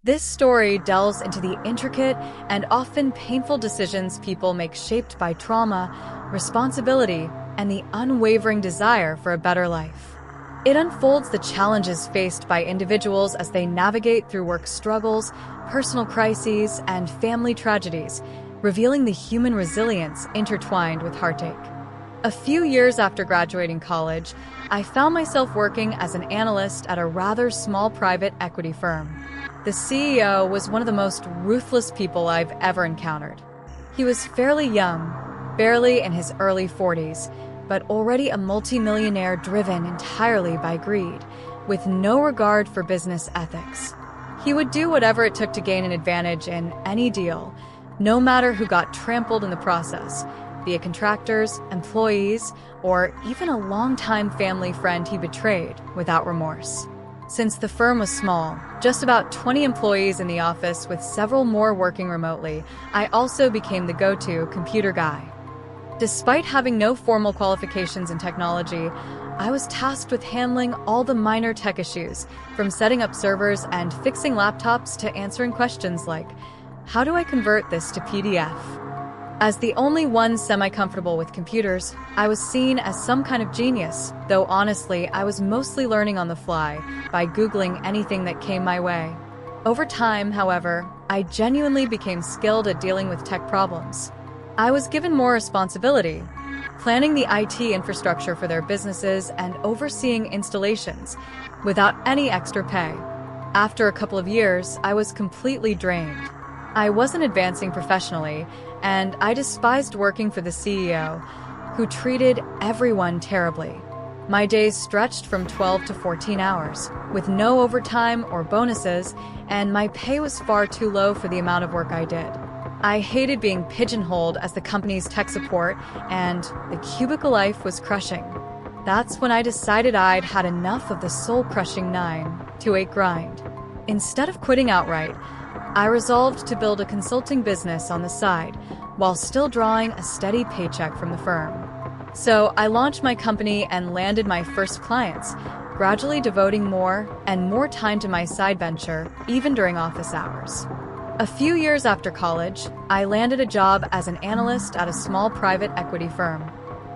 This story delves into the intricate and often painful decisions people make, shaped by trauma, responsibility, and the unwavering desire for a better life. It unfolds the challenges faced by individuals as they navigate through work struggles, personal crises, and family tragedies, revealing the human resilience intertwined with heartache. A few years after graduating college, I found myself working as an analyst at a rather small private equity firm. The CEO was one of the most ruthless people I've ever encountered. He was fairly young, barely in his early 40s, but already a multimillionaire driven entirely by greed, with no regard for business ethics. He would do whatever it took to gain an advantage in any deal, no matter who got trampled in the process, be it contractors, employees, or even a longtime family friend he betrayed without remorse. Since the firm was small, just about 20 employees in the office with several more working remotely, I also became the go-to computer guy. Despite having no formal qualifications in technology, I was tasked with handling all the minor tech issues, from setting up servers and fixing laptops to answering questions like, how do I convert this to PDF? As the only one semi-comfortable with computers, I was seen as some kind of genius, though honestly, I was mostly learning on the fly by Googling anything that came my way. Over time, however, I genuinely became skilled at dealing with tech problems. I was given more responsibility, planning the IT infrastructure for their businesses and overseeing installations, without any extra pay. After a couple of years, I was completely drained. I wasn't advancing professionally, and I despised working for the CEO, who treated everyone terribly. My days stretched from 12 to 14 hours, with no overtime or bonuses, and my pay was far too low for the amount of work I did. I hated being pigeonholed as the company's tech support, and the cubicle life was crushing. That's when I decided I'd had enough of the soul-crushing 9 to 8 grind. Instead of quitting outright, I resolved to build a consulting business on the side, while still drawing a steady paycheck from the firm. So I launched my company and landed my first clients, gradually devoting more and more time to my side venture, even during office hours. A few years after college, I landed a job as an analyst at a small private equity firm.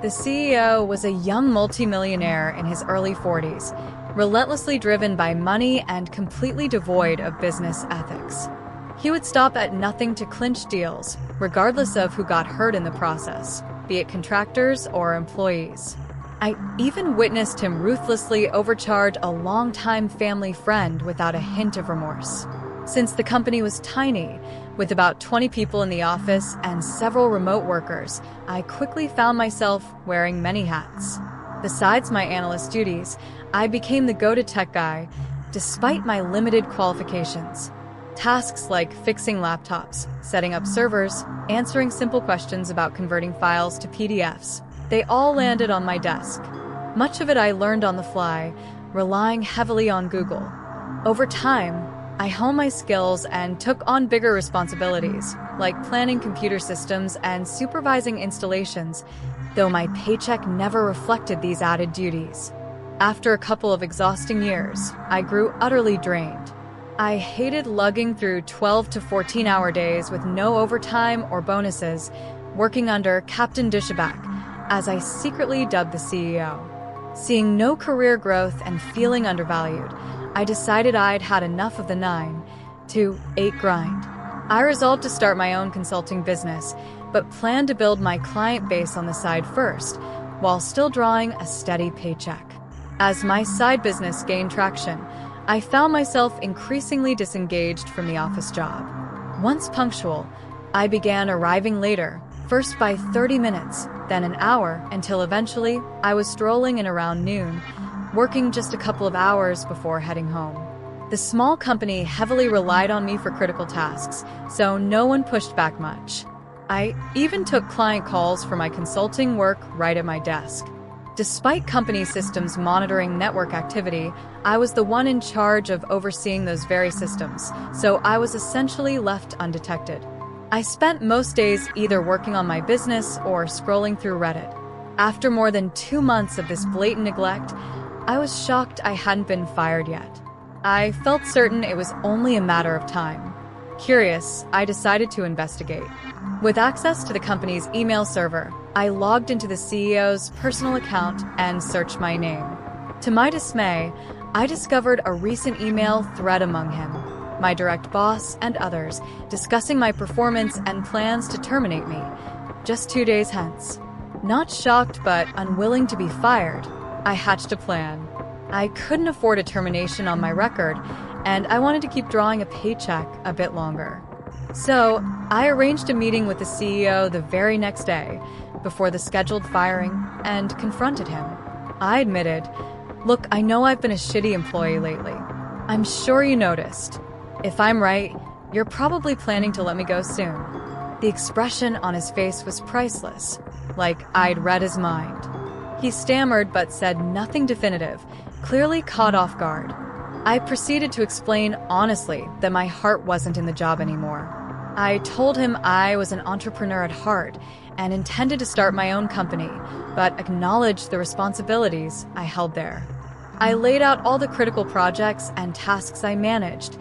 The CEO was a young multimillionaire in his early 40s, relentlessly driven by money and completely devoid of business ethics. He would stop at nothing to clinch deals, regardless of who got hurt in the process, be it contractors or employees. I even witnessed him ruthlessly overcharge a longtime family friend without a hint of remorse. Since the company was tiny, with about 20 people in the office and several remote workers, I quickly found myself wearing many hats. Besides my analyst duties, I became the go-to tech guy, despite my limited qualifications. Tasks like fixing laptops, setting up servers, answering simple questions about converting files to PDFs, they all landed on my desk. Much of it I learned on the fly, relying heavily on Google. Over time, I honed my skills and took on bigger responsibilities, like planning computer systems and supervising installations, though my paycheck never reflected these added duties. After a couple of exhausting years, I grew utterly drained. I hated lugging through 12 to 14-hour days with no overtime or bonuses, working under Captain Dishaback, as I secretly dubbed the CEO. Seeing no career growth and feeling undervalued, I decided I'd had enough of the 9 to 8 grind. I resolved to start my own consulting business, but planned to build my client base on the side first, while still drawing a steady paycheck. As my side business gained traction, I found myself increasingly disengaged from the office job. Once punctual, I began arriving later, first by 30 minutes, then an hour, until eventually I was strolling in around noon, working just a couple of hours before heading home. The small company heavily relied on me for critical tasks, so no one pushed back much. I even took client calls for my consulting work right at my desk. Despite company systems monitoring network activity, I was the one in charge of overseeing those very systems, so I was essentially left undetected. I spent most days either working on my business or scrolling through Reddit. After more than 2 months of this blatant neglect, I was shocked I hadn't been fired yet. I felt certain it was only a matter of time. Curious, I decided to investigate. With access to the company's email server, I logged into the CEO's personal account and searched my name. To my dismay, I discovered a recent email thread among him, my direct boss, and others, discussing my performance and plans to terminate me, just 2 days hence. Not shocked but unwilling to be fired, I hatched a plan. I couldn't afford a termination on my record, and I wanted to keep drawing a paycheck a bit longer. So, I arranged a meeting with the CEO the very next day, before the scheduled firing, and confronted him. I admitted, "Look, I know I've been a shitty employee lately. I'm sure you noticed. If I'm right, you're probably planning to let me go soon." The expression on his face was priceless, like I'd read his mind. He stammered but said nothing definitive, clearly caught off guard. I proceeded to explain honestly that my heart wasn't in the job anymore. I told him I was an entrepreneur at heart and intended to start my own company, but acknowledged the responsibilities I held there. I laid out all the critical projects and tasks I managed,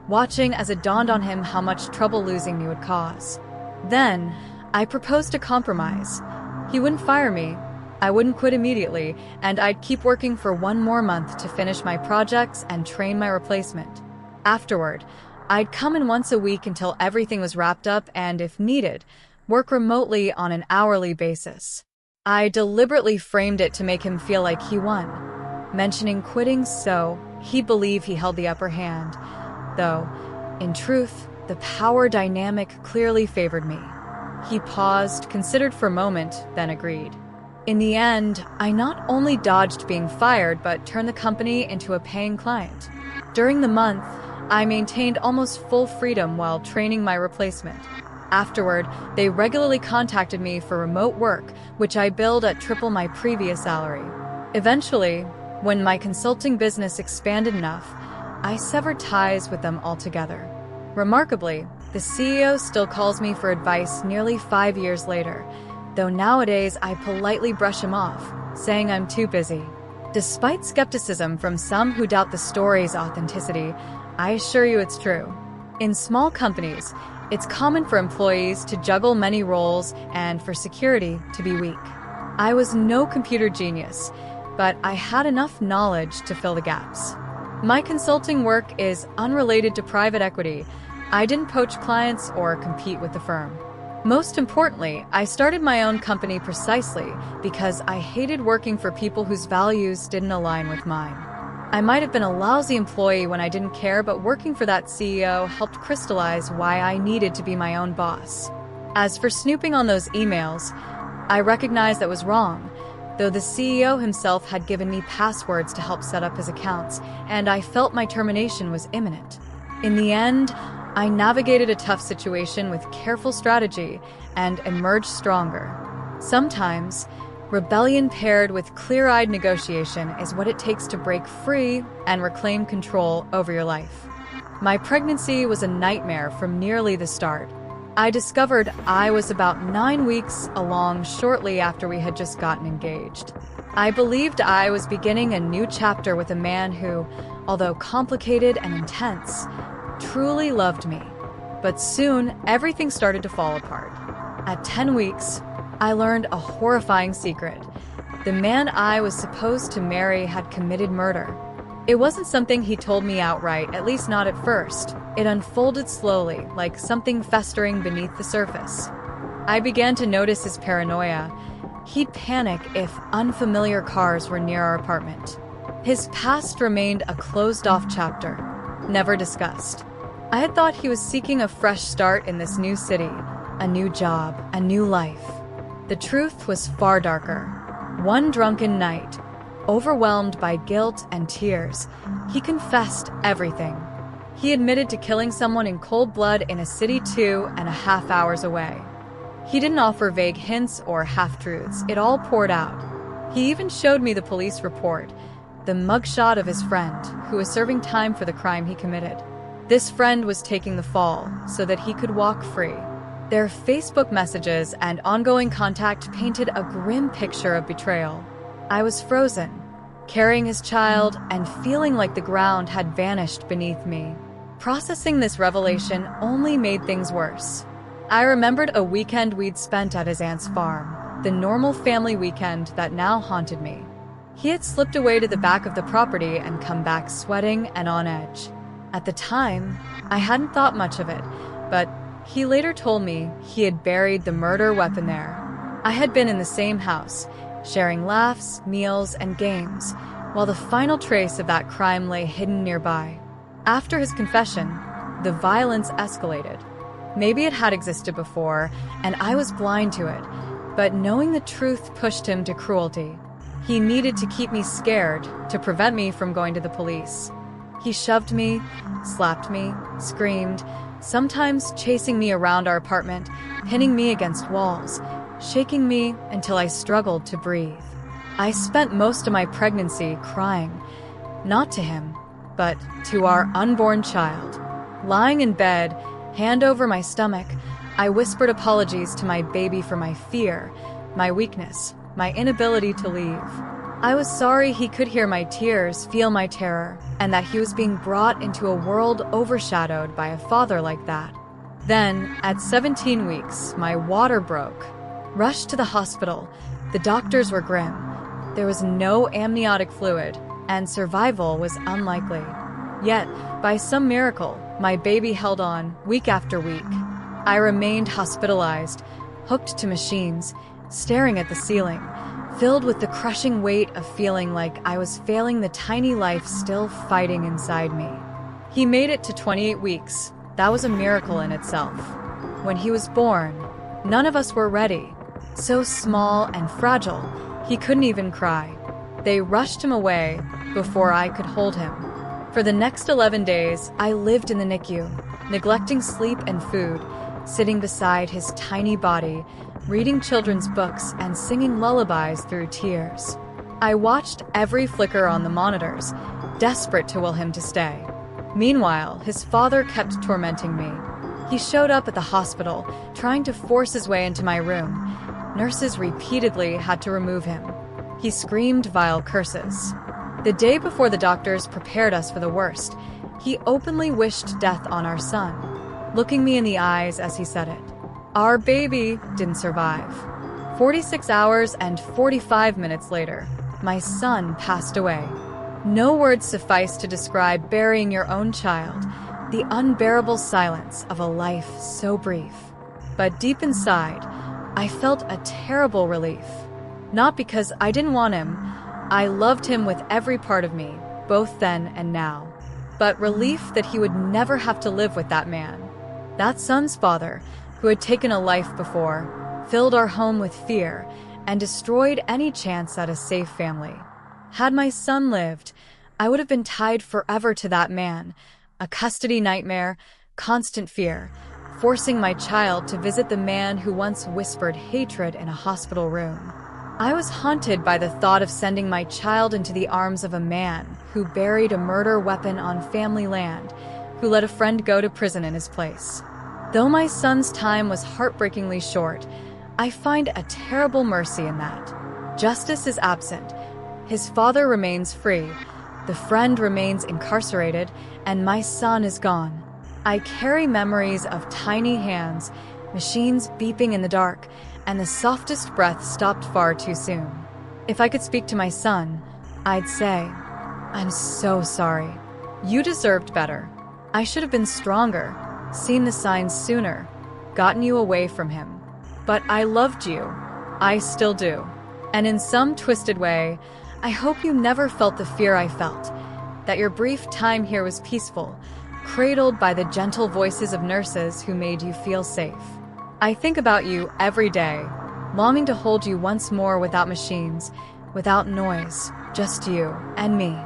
watching as it dawned on him how much trouble losing me would cause. Then, I proposed a compromise. He wouldn't fire me, I wouldn't quit immediately, and I'd keep working for 1 more month to finish my projects and train my replacement. Afterward, I'd come in once a week until everything was wrapped up and, if needed, work remotely on an hourly basis. I deliberately framed it to make him feel like he won, mentioning quitting so he'd believe he held the upper hand, though, in truth, the power dynamic clearly favored me. He paused, considered for a moment, then agreed. In the end, I not only dodged being fired, but turned the company into a paying client. During the month, I maintained almost full freedom while training my replacement. Afterward, they regularly contacted me for remote work, which I billed at triple my previous salary. Eventually, when my consulting business expanded enough, I severed ties with them altogether. Remarkably, the CEO still calls me for advice nearly 5 years later, though nowadays I politely brush him off, saying I'm too busy. Despite skepticism from some who doubt the story's authenticity, I assure you it's true. In small companies, it's common for employees to juggle many roles and for security to be weak. I was no computer genius, but I had enough knowledge to fill the gaps. My consulting work is unrelated to private equity. I didn't poach clients or compete with the firm. Most importantly, I started my own company precisely because I hated working for people whose values didn't align with mine. I might have been a lousy employee when I didn't care, but working for that CEO helped crystallize why I needed to be my own boss. As for snooping on those emails, I recognized that was wrong, though the CEO himself had given me passwords to help set up his accounts, and I felt my termination was imminent. In the end, I navigated a tough situation with careful strategy and emerged stronger. Sometimes, rebellion paired with clear-eyed negotiation is what it takes to break free and reclaim control over your life. My pregnancy was a nightmare from nearly the start. I discovered I was about 9 weeks along shortly after we had just gotten engaged. I believed I was beginning a new chapter with a man who, although complicated and intense, truly loved me. But soon, everything started to fall apart. At 10 weeks, I learned a horrifying secret. The man I was supposed to marry had committed murder. It wasn't something he told me outright, at least not at first. It unfolded slowly, like something festering beneath the surface. I began to notice his paranoia. He'd panic if unfamiliar cars were near our apartment. His past remained a closed-off chapter, never discussed. I had thought he was seeking a fresh start in this new city, a new job, a new life. The truth was far darker. One drunken night, overwhelmed by guilt and tears, he confessed everything. He admitted to killing someone in cold blood in a city 2.5 hours away. He didn't offer vague hints or half-truths. It all poured out. He even showed me the police report, the mugshot of his friend, who was serving time for the crime he committed. This friend was taking the fall so that he could walk free. Their Facebook messages and ongoing contact painted a grim picture of betrayal. I was frozen, carrying his child and feeling like the ground had vanished beneath me. Processing this revelation only made things worse. I remembered a weekend we'd spent at his aunt's farm, the normal family weekend that now haunted me. He had slipped away to the back of the property and come back sweating and on edge. At the time, I hadn't thought much of it, but he later told me he had buried the murder weapon there. I had been in the same house, sharing laughs, meals, and games, while the final trace of that crime lay hidden nearby. After his confession, the violence escalated. Maybe it had existed before, and I was blind to it, but knowing the truth pushed him to cruelty. He needed to keep me scared to prevent me from going to the police. He shoved me, slapped me, screamed, sometimes chasing me around our apartment, pinning me against walls, shaking me until I struggled to breathe. I spent most of my pregnancy crying, not to him, but to our unborn child. Lying in bed, hand over my stomach, I whispered apologies to my baby for my fear, my weakness, my inability to leave. I was sorry he could hear my tears, feel my terror, and that he was being brought into a world overshadowed by a father like that. Then, at 17 weeks, my water broke. Rushed to the hospital. The doctors were grim. There was no amniotic fluid, and survival was unlikely. Yet, by some miracle, my baby held on week after week. I remained hospitalized, hooked to machines, staring at the ceiling, filled with the crushing weight of feeling like I was failing the tiny life still fighting inside me. He made it to 28 weeks. That was a miracle in itself. When he was born, none of us were ready. So small and fragile, he couldn't even cry. They rushed him away before I could hold him. For the next 11 days, I lived in the NICU, neglecting sleep and food, sitting beside his tiny body, reading children's books and singing lullabies through tears. I watched every flicker on the monitors, desperate to will him to stay. Meanwhile, his father kept tormenting me. He showed up at the hospital, trying to force his way into my room. Nurses repeatedly had to remove him. He screamed vile curses. The day before the doctors prepared us for the worst, he openly wished death on our son, looking me in the eyes as he said it. Our baby didn't survive. 46 hours and 45 minutes later, my son passed away. No words suffice to describe burying your own child, the unbearable silence of a life so brief. But deep inside, I felt a terrible relief. Not because I didn't want him. I loved him with every part of me, both then and now. But relief that he would never have to live with that man. That son's father, who had taken a life before, filled our home with fear, and destroyed any chance at a safe family. Had my son lived, I would have been tied forever to that man, a custody nightmare, constant fear, forcing my child to visit the man who once whispered hatred in a hospital room. I was haunted by the thought of sending my child into the arms of a man who buried a murder weapon on family land, who let a friend go to prison in his place. Though my son's time was heartbreakingly short, I find a terrible mercy in that. Justice is absent. His father remains free, the friend remains incarcerated, and my son is gone. I carry memories of tiny hands, machines beeping in the dark, and the softest breath stopped far too soon. If I could speak to my son, I'd say, I'm so sorry. You deserved better. I should have been stronger, seen the signs sooner, gotten you away from him. But I loved you. I still do. And in some twisted way, I hope you never felt the fear I felt, that your brief time here was peaceful, cradled by the gentle voices of nurses who made you feel safe. I think about you every day, longing to hold you once more without machines, without noise, just you and me.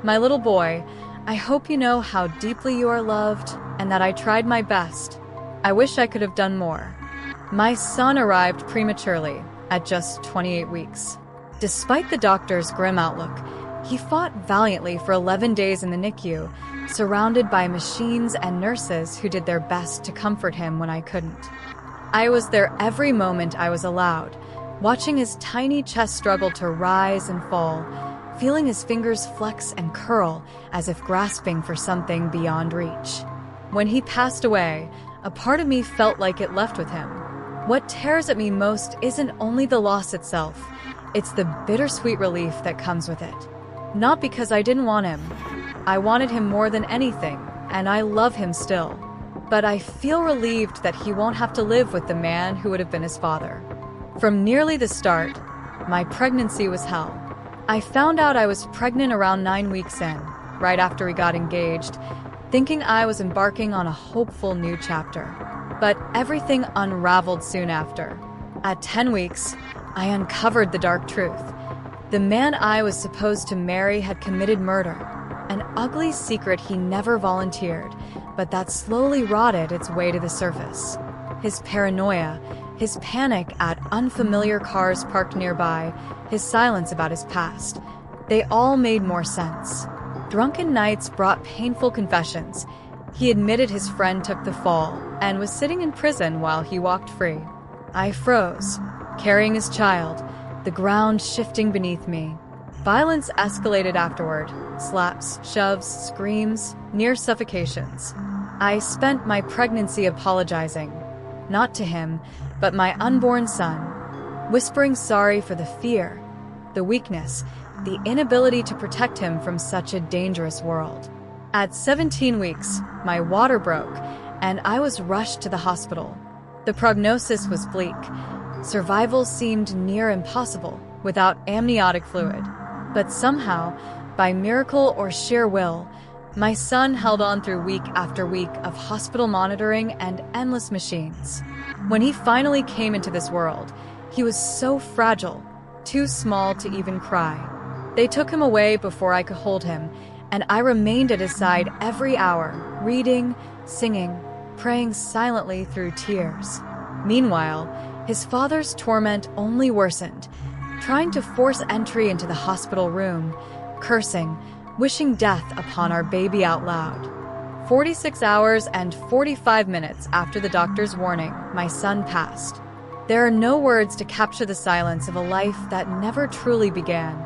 My little boy, I hope you know how deeply you are loved and that I tried my best. I wish I could have done more. My son arrived prematurely at just 28 weeks. Despite the doctor's grim outlook, he fought valiantly for 11 days in the NICU, surrounded by machines and nurses who did their best to comfort him when I couldn't. I was there every moment I was allowed, watching his tiny chest struggle to rise and fall, feeling his fingers flex and curl as if grasping for something beyond reach. When he passed away, a part of me felt like it left with him. What tears at me most isn't only the loss itself, it's the bittersweet relief that comes with it. Not because I didn't want him. I wanted him more than anything, and I love him still. But I feel relieved that he won't have to live with the man who would have been his father. From nearly the start, my pregnancy was hell. I found out I was pregnant around 9 weeks in, right after we got engaged, thinking I was embarking on a hopeful new chapter. But everything unraveled soon after. At 10 weeks, I uncovered the dark truth. The man I was supposed to marry had committed murder, an ugly secret he never volunteered, but that slowly rotted its way to the surface. His paranoia, his panic at unfamiliar cars parked nearby, his silence about his past, they all made more sense. Drunken nights brought painful confessions. He admitted his friend took the fall and was sitting in prison while he walked free. I froze, carrying his child, the ground shifting beneath me. Violence escalated afterward, slaps, shoves, screams, near suffocations. I spent my pregnancy apologizing, not to him, but my unborn son, whispering sorry for the fear, the weakness, the inability to protect him from such a dangerous world. At 17 weeks, my water broke, and I was rushed to the hospital. The prognosis was bleak. Survival seemed near impossible without amniotic fluid. But somehow, by miracle or sheer will, my son held on through week after week of hospital monitoring and endless machines. When he finally came into this world, he was so fragile, too small to even cry. They took him away before I could hold him, and I remained at his side every hour, reading, singing, praying silently through tears. Meanwhile, his father's torment only worsened, trying to force entry into the hospital room, cursing, wishing death upon our baby out loud. 46 hours and 45 minutes after the doctor's warning, my son passed. There are no words to capture the silence of a life that never truly began,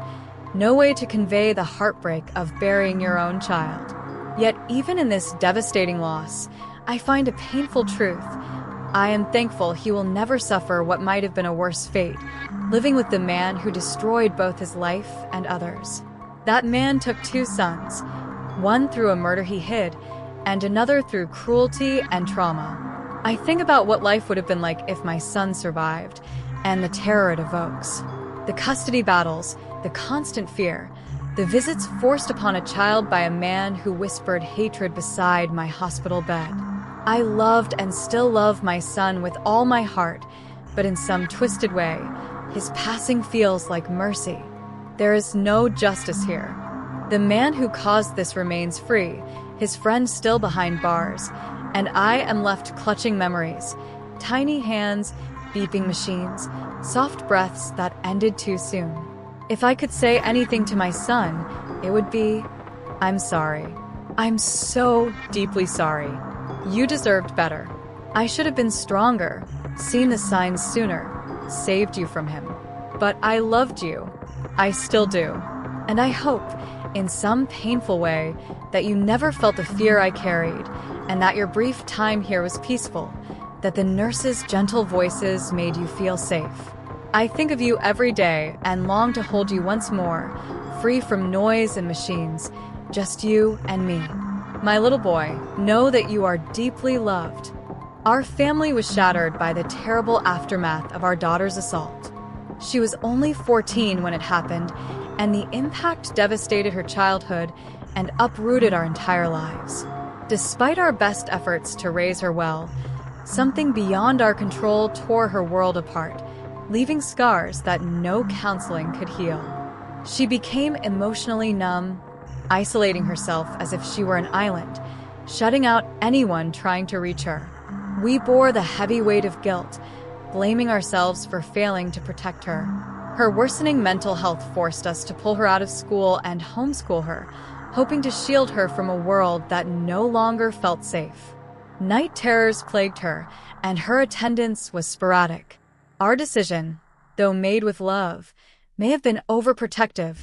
no way to convey the heartbreak of burying your own child. Yet even in this devastating loss, I find a painful truth. I am thankful he will never suffer what might have been a worse fate, living with the man who destroyed both his life and others. That man took 2 sons, one through a murder he hid, and another through cruelty and trauma. I think about what life would have been like if my son survived, and the terror it evokes. The custody battles, the constant fear, the visits forced upon a child by a man who whispered hatred beside my hospital bed. I loved and still love my son with all my heart, but in some twisted way, his passing feels like mercy. There is no justice here. The man who caused this remains free, his friend still behind bars, and I am left clutching memories, tiny hands, beeping machines, soft breaths that ended too soon. If I could say anything to my son, it would be, I'm sorry. I'm so deeply sorry. You deserved better. I should have been stronger, seen the signs sooner, saved you from him. But I loved you. I still do. And I hope, in some painful way, that you never felt the fear I carried, and that your brief time here was peaceful, that the nurses' gentle voices made you feel safe. I think of you every day and long to hold you once more, free from noise and machines, just you and me. My little boy, know that you are deeply loved. Our family was shattered by the terrible aftermath of our daughter's assault. She was only 14 when it happened, and the impact devastated her childhood and uprooted our entire lives. Despite our best efforts to raise her well, something beyond our control tore her world apart, leaving scars that no counseling could heal. She became emotionally numb, isolating herself as if she were an island, shutting out anyone trying to reach her. We bore the heavy weight of guilt, blaming ourselves for failing to protect her. Her worsening mental health forced us to pull her out of school and homeschool her, hoping to shield her from a world that no longer felt safe. Night terrors plagued her, and her attendance was sporadic. Our decision, though made with love, may have been overprotective,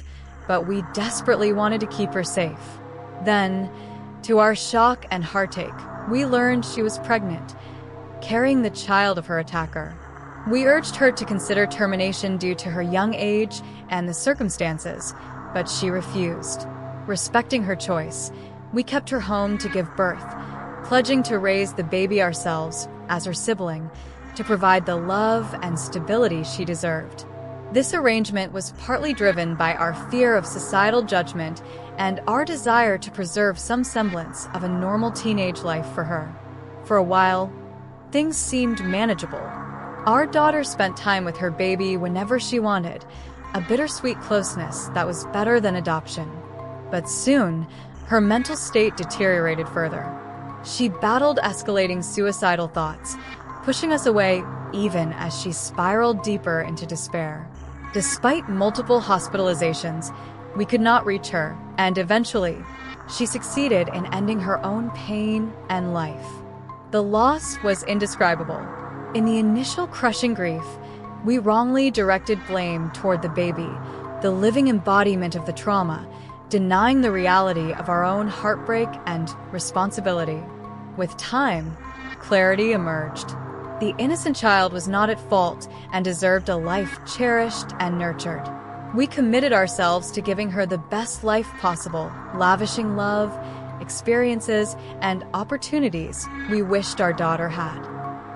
but we desperately wanted to keep her safe. Then, to our shock and heartache, we learned she was pregnant, carrying the child of her attacker. We urged her to consider termination due to her young age and the circumstances, but she refused. Respecting her choice, we kept her home to give birth, pledging to raise the baby ourselves, as her sibling, to provide the love and stability she deserved. This arrangement was partly driven by our fear of societal judgment and our desire to preserve some semblance of a normal teenage life for her. For a while, things seemed manageable. Our daughter spent time with her baby whenever she wanted, a bittersweet closeness that was better than adoption. But soon, her mental state deteriorated further. She battled escalating suicidal thoughts, pushing us away even as she spiraled deeper into despair. Despite multiple hospitalizations, we could not reach her, and eventually, she succeeded in ending her own pain and life. The loss was indescribable. In the initial crushing grief, we wrongly directed blame toward the baby, the living embodiment of the trauma, denying the reality of our own heartbreak and responsibility. With time, clarity emerged. The innocent child was not at fault and deserved a life cherished and nurtured. We committed ourselves to giving her the best life possible, lavishing love, experiences, and opportunities we wished our daughter had.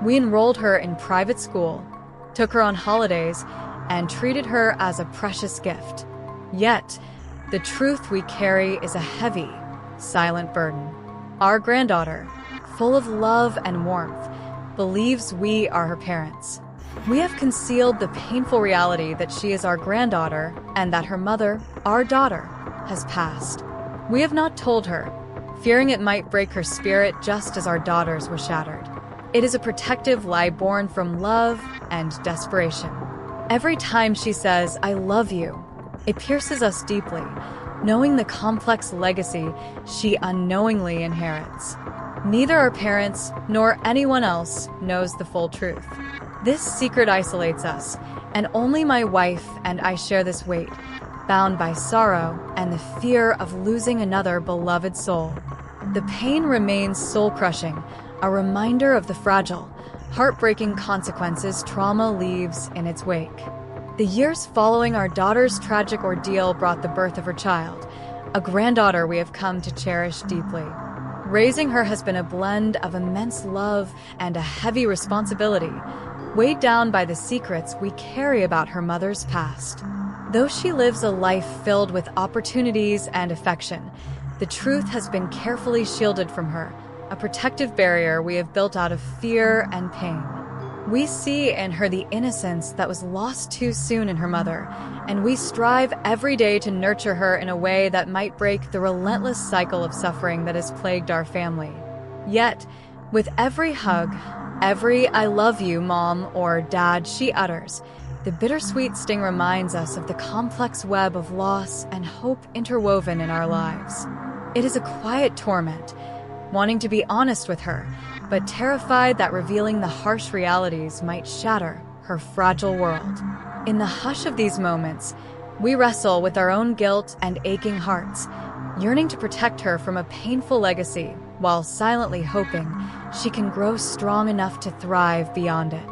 We enrolled her in private school, took her on holidays, and treated her as a precious gift. Yet, the truth we carry is a heavy, silent burden. Our granddaughter, full of love and warmth, believes we are her parents. We have concealed the painful reality that she is our granddaughter and that her mother, our daughter, has passed. We have not told her, fearing it might break her spirit just as our daughters were shattered. It is a protective lie born from love and desperation. Every time she says, "I love you," it pierces us deeply, knowing the complex legacy she unknowingly inherits. Neither our parents nor anyone else knows the full truth. This secret isolates us, and only my wife and I share this weight, bound by sorrow and the fear of losing another beloved soul. The pain remains soul-crushing, a reminder of the fragile, heartbreaking consequences trauma leaves in its wake. The years following our daughter's tragic ordeal brought the birth of her child, a granddaughter we have come to cherish deeply. Raising her has been a blend of immense love and a heavy responsibility, weighed down by the secrets we carry about her mother's past. Though she lives a life filled with opportunities and affection, the truth has been carefully shielded from her, a protective barrier we have built out of fear and pain. We see in her the innocence that was lost too soon in her mother, and we strive every day to nurture her in a way that might break the relentless cycle of suffering that has plagued our family. Yet, with every hug, every "I love you, Mom" or "Dad" she utters, the bittersweet sting reminds us of the complex web of loss and hope interwoven in our lives. It is a quiet torment, wanting to be honest with her, but terrified that revealing the harsh realities might shatter her fragile world. In the hush of these moments, we wrestle with our own guilt and aching hearts, yearning to protect her from a painful legacy, while silently hoping she can grow strong enough to thrive beyond it.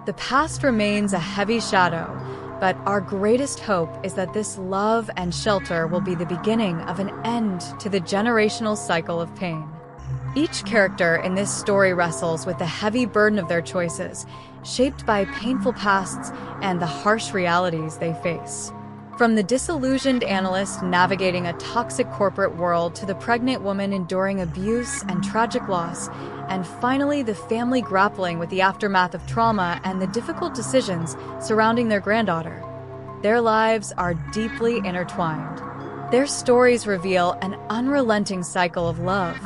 The past remains a heavy shadow, but our greatest hope is that this love and shelter will be the beginning of an end to the generational cycle of pain. Each character in this story wrestles with the heavy burden of their choices, shaped by painful pasts and the harsh realities they face. From the disillusioned analyst navigating a toxic corporate world to the pregnant woman enduring abuse and tragic loss, and finally the family grappling with the aftermath of trauma and the difficult decisions surrounding their granddaughter, their lives are deeply intertwined. Their stories reveal an unrelenting cycle of love,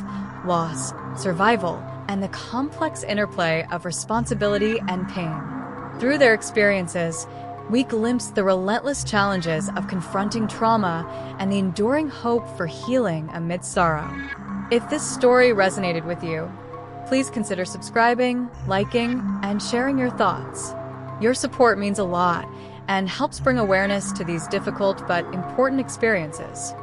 loss, survival, and the complex interplay of responsibility and pain. Through their experiences, we glimpse the relentless challenges of confronting trauma and the enduring hope for healing amidst sorrow. If this story resonated with you, please consider subscribing, liking, and sharing your thoughts. Your support means a lot, and helps bring awareness to these difficult but important experiences.